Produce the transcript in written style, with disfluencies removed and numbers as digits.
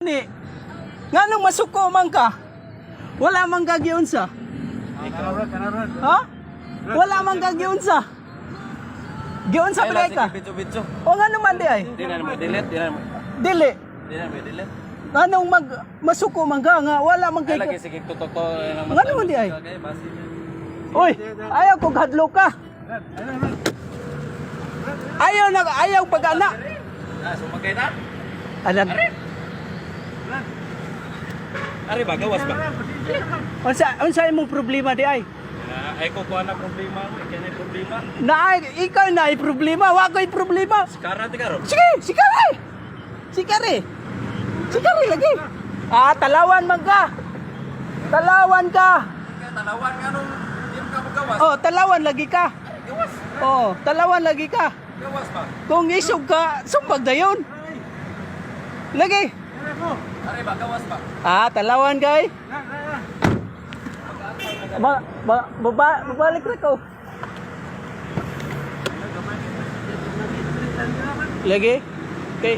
gani. Nganong masuko man ka? Wala man gagiunsa. Ha? Wala man gagiunsa. Giunsa pre ka? Bitso-bitso. O ngano man di ay? Di na mo delete, di na mo. Dili. Di na mo delete. Anong masuko man ka nga wala man Ay kay. lagi sige tutok Ngano man di ay? Uy, ayaw ko hadlo ka. Ayaw pag-ana. Sumagay na. Alam. Ari ba gawas ba? Unsa imong problema di ay? Ay ko kuha na problema, kanya problema. Ikaw na problema, wa ko'y problema. Sekarang ti karo. Sige, sikari. Sikari. Sikari lagi. Talawan man ka. Talawan ka. Talawan nga nung di ka magawas. Oh, talawan lagi ka. Gawas. Oh, talawan lagi ka. Gawas ba? Kung isog ka, sumbag na yun. Lagi. Ari ba gawas ba? Talawan kay. Babalik na ko. Lagi. Okay.